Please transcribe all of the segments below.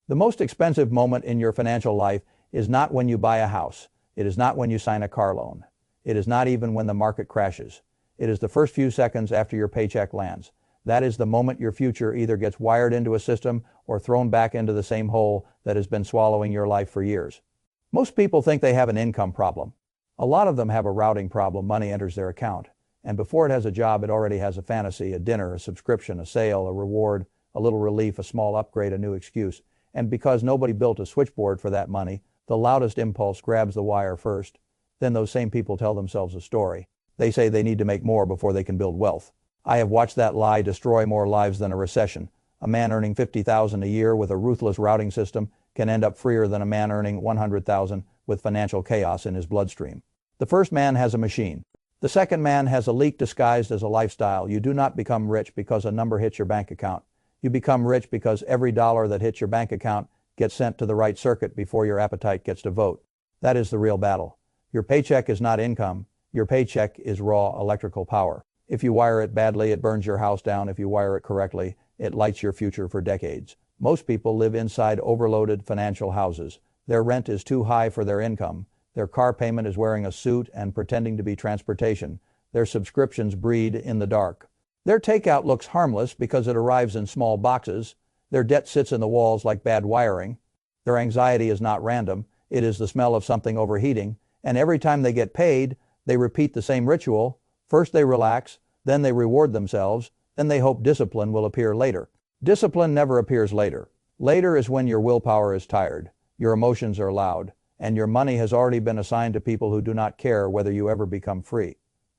The most expensive moment in your financial life is not when you buy a house. It is not when you sign a car loan. It is not even when the market crashes. It is the first few seconds after your paycheck lands. That is the moment your future either gets wired into a system or thrown back into the same hole that has been swallowing your life for years. Most people think they have an income problem. A lot of them have a routing problem. Money enters their account, and before it has a job, it already has a fantasy, a dinner, a subscription, a sale, a reward, a little relief, a small upgrade, a new excuse. And because nobody built a switchboard for that money, the loudest impulse grabs the wire first. Then those same people tell themselves a story. They say they need to make more before they can build wealth. I have watched that lie destroy more lives than a recession. A man earning $50,000 a year with a ruthless routing system can end up freer than a man earning $100,000 with financial chaos in his bloodstream. The first man has a machine. The second man has a leak disguised as a lifestyle. You do not become rich because a number hits your bank account. You become rich because every dollar that hits your bank account gets sent to the right circuit before your appetite gets to vote. That is the real battle. Your paycheck is not income. Your paycheck is raw electrical power. If you wire it badly, it burns your house down. If you wire it correctly, it lights your future for decades. Most people live inside overloaded financial houses. Their rent is too high for their income. Their car payment is wearing a suit and pretending to be transportation. Their subscriptions breed in the dark. Their takeout looks harmless because it arrives in small boxes. Their debt sits in the walls like bad wiring. Their anxiety is not random. It is the smell of something overheating. And every time they get paid, they repeat the same ritual. First they relax, then they reward themselves, then they hope discipline will appear later. Discipline never appears later. Later is when your willpower is tired, your emotions are loud, and your money has already been assigned to people who do not care whether you ever become free.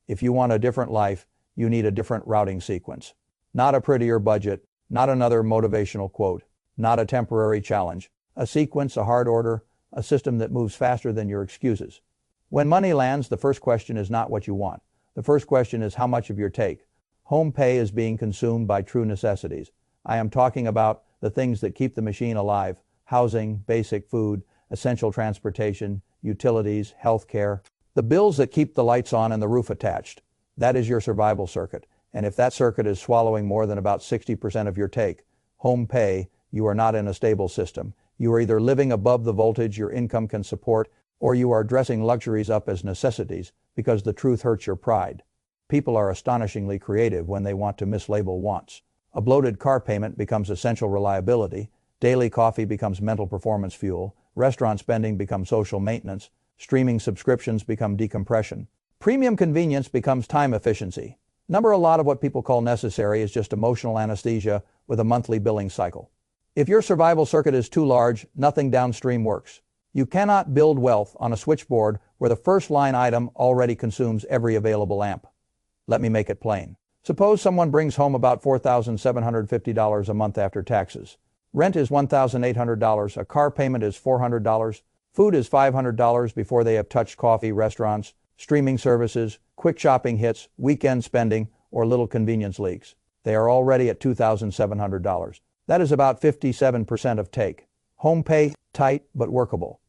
If you want a different life, you need a different routing sequence. Not a prettier budget, not another motivational quote, not a temporary challenge. A sequence, a hard order, a system that moves faster than your excuses. When money lands, the first question is not what you want. The first question is how much of your take. Home pay is being consumed by true necessities. I am talking about the things that keep the machine alive: housing, basic food, essential transportation, utilities, health care. The bills that keep the lights on and the roof attached. That is your survival circuit. And if that circuit is swallowing more than about 60% of your take, home pay, you are not in a stable system. You are either living above the voltage your income can support, or you are dressing luxuries up as necessities because the truth hurts your pride. People are astonishingly creative when they want to mislabel wants. A bloated car payment becomes essential reliability. Daily coffee becomes mental performance fuel. Restaurant spending becomes social maintenance. Streaming subscriptions become decompression. Premium convenience becomes time efficiency. A lot of what people call necessary is just emotional anesthesia with a monthly billing cycle. If your survival circuit is too large, nothing downstream works. You cannot build wealth on a switchboard where the first line item already consumes every available amp. Let me make it plain. Suppose someone brings home about $4,750 a month after taxes. Rent is $1,800, a car payment is $400, food is $500 before they have touched coffee, restaurants, streaming services, quick shopping hits, weekend spending, or little convenience leaks. They are already at $2,700. That is about 57% of take. Home pay, tight but workable.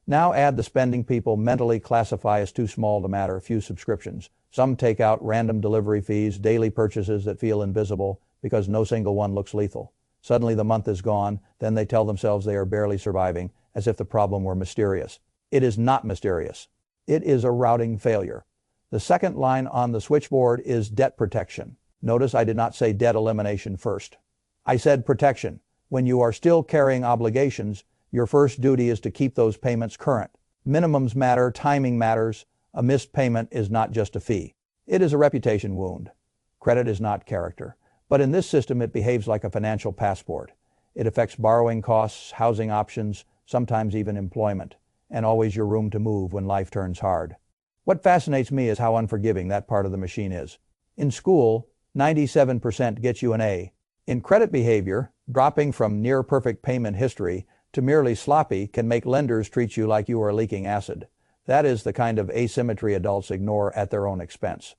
Now add the spending people mentally classify as too small to matter, few subscriptions. Some take out random delivery fees, daily purchases that feel invisible because no single one looks lethal. Suddenly the month is gone, then they tell themselves they are barely surviving, as if the problem were mysterious. It is not mysterious. It is a routing failure. The second line on the switchboard is debt protection. Notice I did not say debt elimination first. I said protection. When you are still carrying obligations, your first duty is to keep those payments current. Minimums matter, timing matters. A missed payment is not just a fee. It is a reputation wound. Credit is not character. But in this system, it behaves like a financial passport. It affects borrowing costs, housing options, sometimes even employment, and always your room to move when life turns hard. What fascinates me is how unforgiving that part of the machine is. In school, 97% gets you an A. In credit behavior, dropping from near-perfect payment history to merely sloppy can make lenders treat you like you are leaking acid. That is the kind of asymmetry adults ignore at their own expense.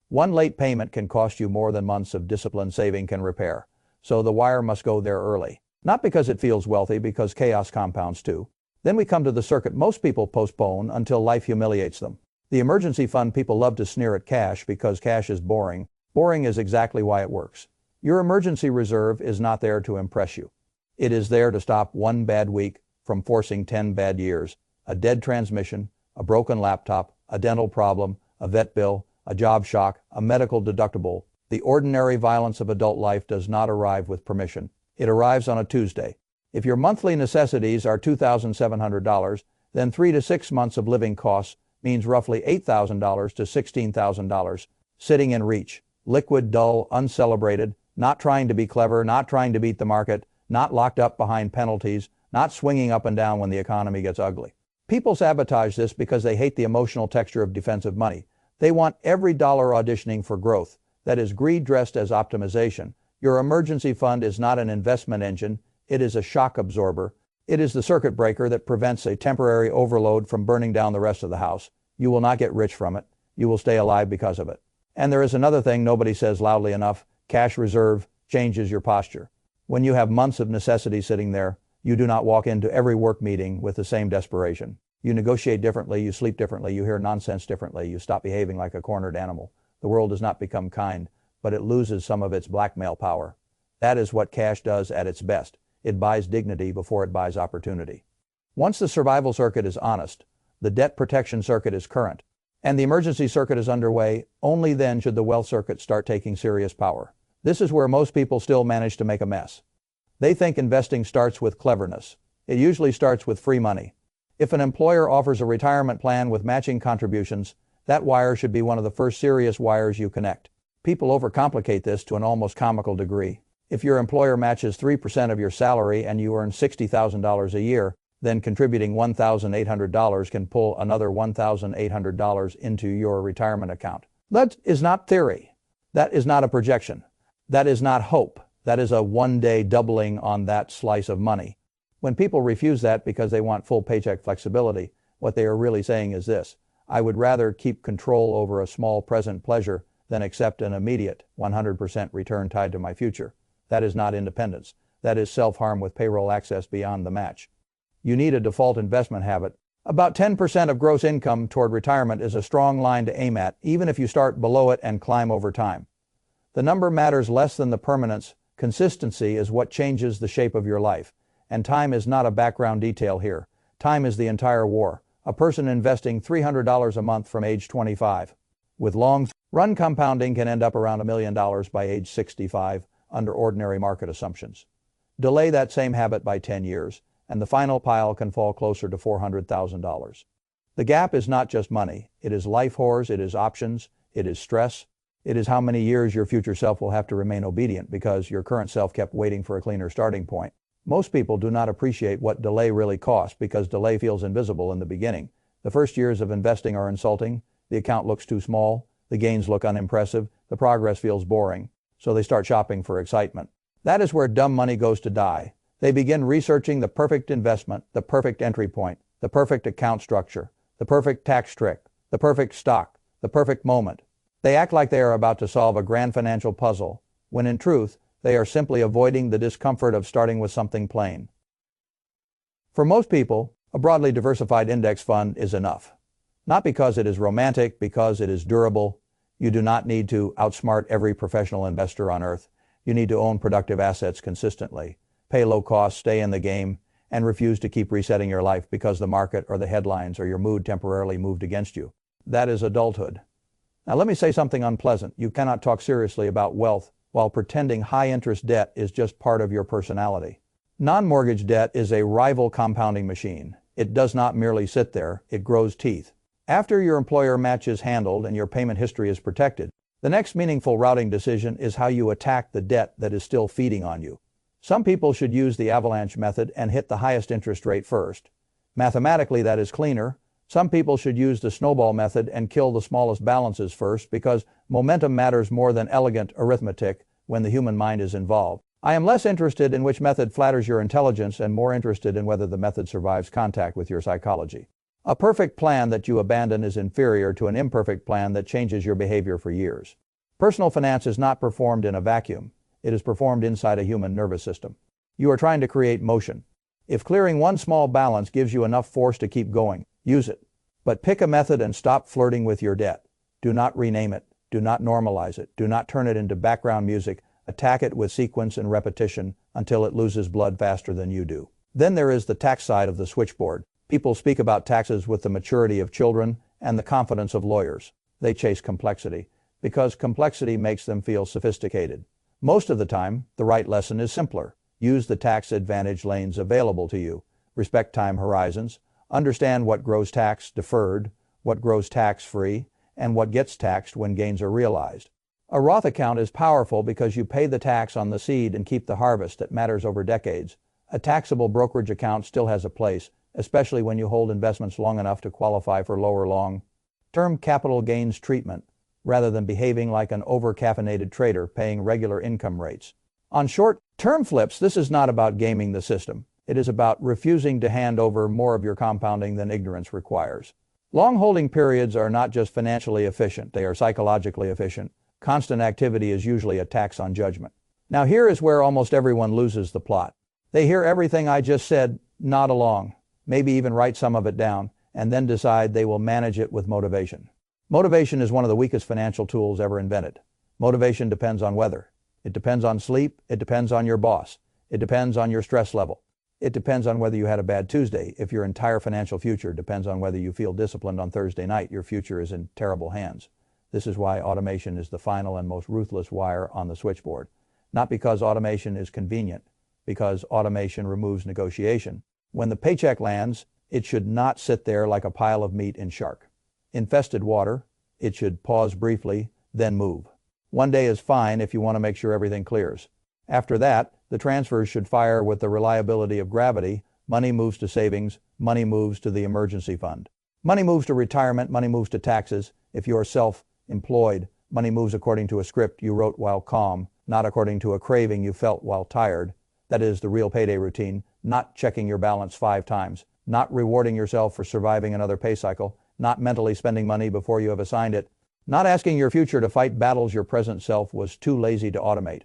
One late payment can cost you more than months of disciplined saving can repair. So the wire must go there early. Not because it feels wealthy, because chaos compounds too. Then we come to the circuit most people postpone until life humiliates them. The emergency fund. People love to sneer at cash because cash is boring. Boring is exactly why it works. Your emergency reserve is not there to impress you. It is there to stop one bad week from forcing 10 bad years. A dead transmission, a broken laptop, a dental problem, a vet bill, a job shock, a medical deductible. The ordinary violence of adult life does not arrive with permission. It arrives on a Tuesday. If your monthly necessities are $2,700, then 3 to 6 months of living costs means roughly $8,000 to $16,000, sitting in reach. Liquid, dull, uncelebrated, not trying to be clever, not trying to beat the market, not locked up behind penalties, not swinging up and down when the economy gets ugly. People sabotage this because they hate the emotional texture of defensive money. They want every dollar auditioning for growth. That is greed dressed as optimization. Your emergency fund is not an investment engine. It is a shock absorber. It is the circuit breaker that prevents a temporary overload from burning down the rest of the house. You will not get rich from it. You will stay alive because of it. And there is another thing nobody says loudly enough. Cash reserve changes your posture. When you have months of necessity sitting there, you do not walk into every work meeting with the same desperation. You negotiate differently, you sleep differently, you hear nonsense differently, you stop behaving like a cornered animal. The world does not become kind, but it loses some of its blackmail power. That is what cash does at its best. It buys dignity before it buys opportunity. Once the survival circuit is honest, the debt protection circuit is current, and the emergency circuit is underway, only then should the wealth circuit start taking serious power. This is where most people still manage to make a mess. They think investing starts with cleverness. It usually starts with free money. If an employer offers a retirement plan with matching contributions, that wire should be one of the first serious wires you connect. People overcomplicate this to an almost comical degree. If your employer matches 3% of your salary and you earn $60,000 a year, then contributing $1,800 can pull another $1,800 into your retirement account. That is not theory. That is not a projection. That is not hope. That is a one-day doubling on that slice of money. When people refuse that because they want full paycheck flexibility, what they are really saying is this: I would rather keep control over a small present pleasure than accept an immediate 100% return tied to my future. That is not independence. That is self-harm with payroll access beyond the match. You need a default investment habit. About 10% of gross income toward retirement is a strong line to aim at, even if you start below it and climb over time. The number matters less than the permanence. Consistency is what changes the shape of your life. And time is not a background detail here. Time is the entire war. A person investing $300 a month from age 25. With long-run compounding can end up around $1 million by age 65 under ordinary market assumptions. Delay that same habit by 10 years, and the final pile can fall closer to $400,000. The gap is not just money. It is life whores, it is options, it is stress. It is how many years your future self will have to remain obedient because your current self kept waiting for a cleaner starting point. Most people do not appreciate what delay really costs because delay feels invisible in the beginning. The first years of investing are insulting, the account looks too small, the gains look unimpressive, the progress feels boring, so they start shopping for excitement. That is where dumb money goes to die. They begin researching the perfect investment, the perfect entry point, the perfect account structure, the perfect tax trick, the perfect stock, the perfect moment. They act like they are about to solve a grand financial puzzle, when in truth, they are simply avoiding the discomfort of starting with something plain. For most people, a broadly diversified index fund is enough. Not because it is romantic, because it is durable. You do not need to outsmart every professional investor on earth. You need to own productive assets consistently, pay low costs, stay in the game, and refuse to keep resetting your life because the market or the headlines or your mood temporarily moved against you. That is adulthood. Now let me say something unpleasant. You cannot talk seriously about wealth while pretending high-interest debt is just part of your personality. Non-mortgage debt is a rival compounding machine. It does not merely sit there, it grows teeth. After your employer match is handled and your payment history is protected, the next meaningful routing decision is how you attack the debt that is still feeding on you. Some people should use the avalanche method and hit the highest interest rate first. Mathematically, that is cleaner. Some people should use the snowball method and kill the smallest balances first because momentum matters more than elegant arithmetic when the human mind is involved. I am less interested in which method flatters your intelligence and more interested in whether the method survives contact with your psychology. A perfect plan that you abandon is inferior to an imperfect plan that changes your behavior for years. Personal finance is not performed in a vacuum. It is performed inside a human nervous system. You are trying to create motion. If clearing one small balance gives you enough force to keep going, use it. But pick a method and stop flirting with your debt. Do not rename it. Do not normalize it. Do not turn it into background music Attack it with sequence and repetition until it loses blood faster than you do. Then there is the tax side of the switchboard. People speak about taxes with the maturity of children and the confidence of lawyers. They chase complexity because complexity makes them feel sophisticated. Most of the time, the right lesson is simpler. Use the tax advantage lanes available to you. Respect time horizons. Understand what grows tax deferred, what grows tax-free, and what gets taxed when gains are realized. A Roth account is powerful because you pay the tax on the seed and keep the harvest that matters over decades. A taxable brokerage account still has a place, especially when you hold investments long enough to qualify for lower long-term capital gains treatment, rather than behaving like an over-caffeinated trader paying regular income rates. On short-term flips, this is not about gaming the system. It is about refusing to hand over more of your compounding than ignorance requires. Long holding periods are not just financially efficient, they are psychologically efficient. Constant activity is usually a tax on judgment. Now here is where almost everyone loses the plot. They hear everything I just said, nod along, maybe even write some of it down, and then decide they will manage it with motivation. Motivation is one of the weakest financial tools ever invented. Motivation depends on weather. It depends on sleep. It depends on your boss. It depends on your stress level. It depends on whether you had a bad Tuesday. If your entire financial future depends on whether you feel disciplined on Thursday night, your future is in terrible hands. This is why automation is the final and most ruthless wire on the switchboard. Not because automation is convenient, because automation removes negotiation. When the paycheck lands, it should not sit there like a pile of meat in shark-infested water. It should pause briefly, then move. One day is fine if you want to make sure everything clears. After that, the transfers should fire with the reliability of gravity. Money moves to savings, money moves to the emergency fund. Money moves to retirement, money moves to taxes. If you're self-employed, money moves according to a script you wrote while calm, not according to a craving you felt while tired. That is the real payday routine, not checking your balance 5 times, not rewarding yourself for surviving another pay cycle, not mentally spending money before you have assigned it, not asking your future to fight battles your present self was too lazy to automate.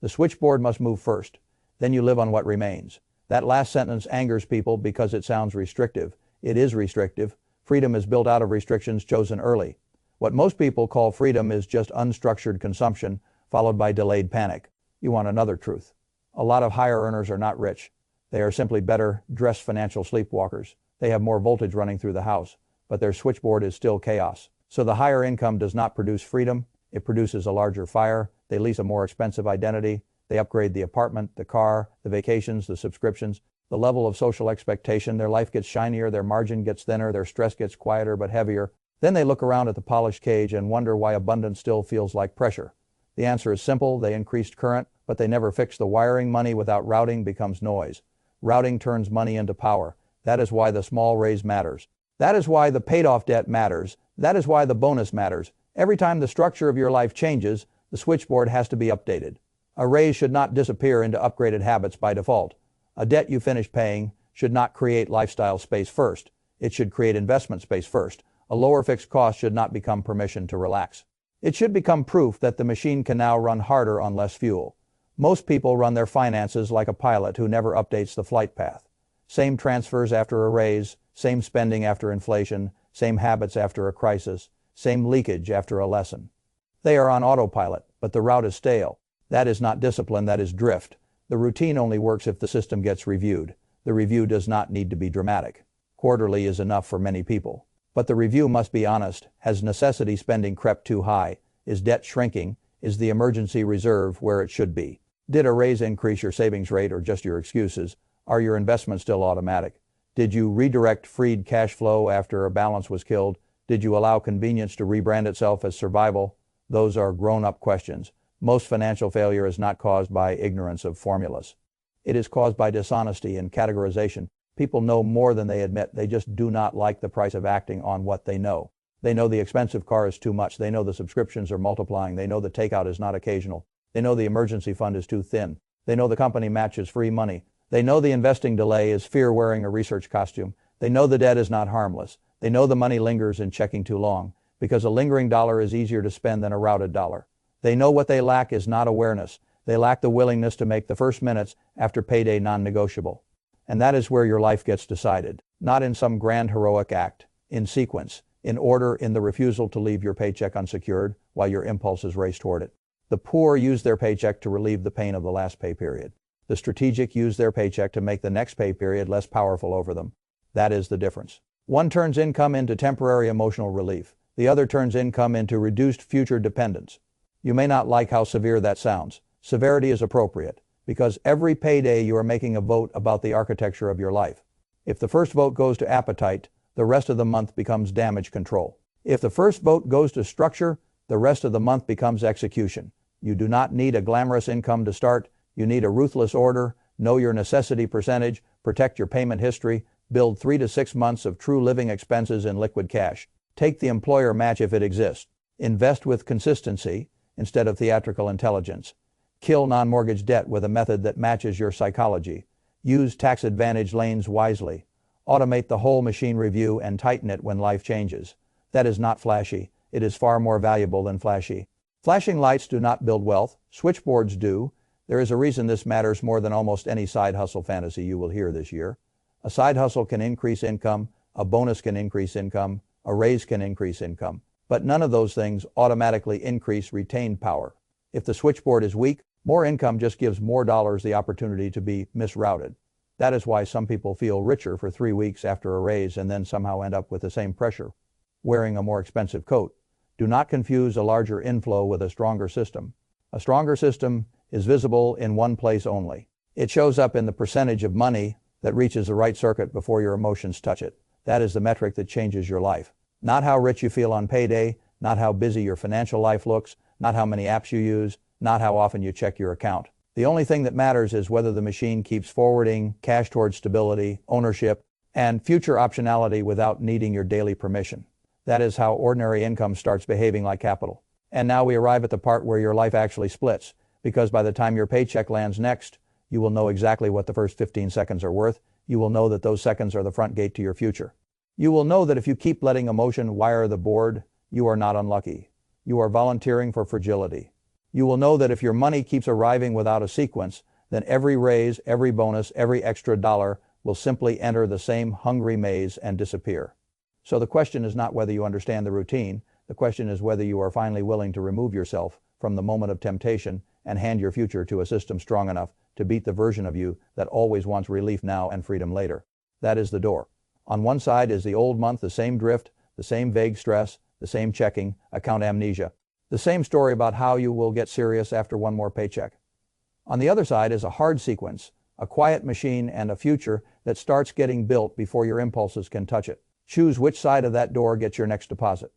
The switchboard must move first. Then you live on what remains. That last sentence angers people because it sounds restrictive. It is restrictive. Freedom is built out of restrictions chosen early. What most people call freedom is just unstructured consumption, followed by delayed panic. You want another truth. A lot of higher earners are not rich. They are simply better dressed financial sleepwalkers. They have more voltage running through the house, but their switchboard is still chaos. So the higher income does not produce freedom. It produces a larger fire. They lease a more expensive identity. They upgrade the apartment, the car, the vacations, the subscriptions, the level of social expectation. Their life gets shinier, their margin gets thinner, their stress gets quieter but heavier. Then they look around at the polished cage and wonder why abundance still feels like pressure. The answer is simple. They increased current, but they never fixed the wiring. Money without routing becomes noise. Routing turns money into power. That is why the small raise matters. That is why the paid-off debt matters. That is why the bonus matters. Every time the structure of your life changes, the switchboard has to be updated. A raise should not disappear into upgraded habits by default. A debt you finish paying should not create lifestyle space first. It should create investment space first. A lower fixed cost should not become permission to relax. It should become proof that the machine can now run harder on less fuel. Most people run their finances like a pilot who never updates the flight path. Same transfers after a raise, same spending after inflation, same habits after a crisis, same leakage after a lesson. They are on autopilot, but the route is stale. That is not discipline, that is drift. The routine only works if the system gets reviewed. The review does not need to be dramatic. Quarterly is enough for many people. But the review must be honest. Has necessity spending crept too high? Is debt shrinking? Is the emergency reserve where it should be? Did a raise increase your savings rate or just your excuses? Are your investments still automatic? Did you redirect freed cash flow after a balance was killed? Did you allow convenience to rebrand itself as survival? Those are grown-up questions. Most financial failure is not caused by ignorance of formulas. It is caused by dishonesty and categorization. People know more than they admit. They just do not like the price of acting on what they know. They know the expensive car is too much. They know the subscriptions are multiplying. They know the takeout is not occasional. They know the emergency fund is too thin. They know the company matches free money. They know the investing delay is fear wearing a research costume. They know the debt is not harmless. They know the money lingers in checking too long, because a lingering dollar is easier to spend than a routed dollar. They know what they lack is not awareness. They lack the willingness to make the first minutes after payday non-negotiable. And that is where your life gets decided, not in some grand heroic act, in sequence, in order, in the refusal to leave your paycheck unsecured while your impulses race toward it. The poor use their paycheck to relieve the pain of the last pay period. The strategic use their paycheck to make the next pay period less powerful over them. That is the difference. One turns income into temporary emotional relief. The other turns income into reduced future dependence. You may not like how severe that sounds. Severity is appropriate, because every payday you are making a vote about the architecture of your life. If the first vote goes to appetite, the rest of the month becomes damage control. If the first vote goes to structure, the rest of the month becomes execution. You do not need a glamorous income to start. You need a ruthless order, know your necessity percentage, protect your payment history, build 3 to 6 months of true living expenses in liquid cash. Take the employer match if it exists. Invest with consistency instead of theatrical intelligence. Kill non-mortgage debt with a method that matches your psychology. Use tax advantage lanes wisely. Automate the whole machine review and tighten it when life changes. That is not flashy. It is far more valuable than flashy. Flashing lights do not build wealth. Switchboards do. There is a reason this matters more than almost any side hustle fantasy you will hear this year. A side hustle can increase income. A bonus can increase income. A raise can increase income. But none of those things automatically increase retained power. If the switchboard is weak, more income just gives more dollars the opportunity to be misrouted. That is why some people feel richer for 3 weeks after a raise and then somehow end up with the same pressure, wearing a more expensive coat. Do not confuse a larger inflow with a stronger system. A stronger system is visible in one place only. It shows up in the percentage of money that reaches the right circuit before your emotions touch it. That is the metric that changes your life. Not how rich you feel on payday, not how busy your financial life looks, not how many apps you use, not how often you check your account. The only thing that matters is whether the machine keeps forwarding cash towards stability, ownership, and future optionality without needing your daily permission. That is how ordinary income starts behaving like capital. And now we arrive at the part where your life actually splits, because by the time your paycheck lands next, you will know exactly what the first 15 seconds are worth. You will know that those seconds are the front gate to your future. You will know that if you keep letting emotion wire the board, you are not unlucky. You are volunteering for fragility. You will know that if your money keeps arriving without a sequence, then every raise, every bonus, every extra dollar will simply enter the same hungry maze and disappear. So the question is not whether you understand the routine. The question is whether you are finally willing to remove yourself from the moment of temptation and hand your future to a system strong enough to beat the version of you that always wants relief now and freedom later. That is the door. On one side is the old month, the same drift, the same vague stress, the same checking, account amnesia, the same story about how you will get serious after one more paycheck. On the other side is a hard sequence, a quiet machine, and a future that starts getting built before your impulses can touch it. Choose which side of that door gets your next deposit.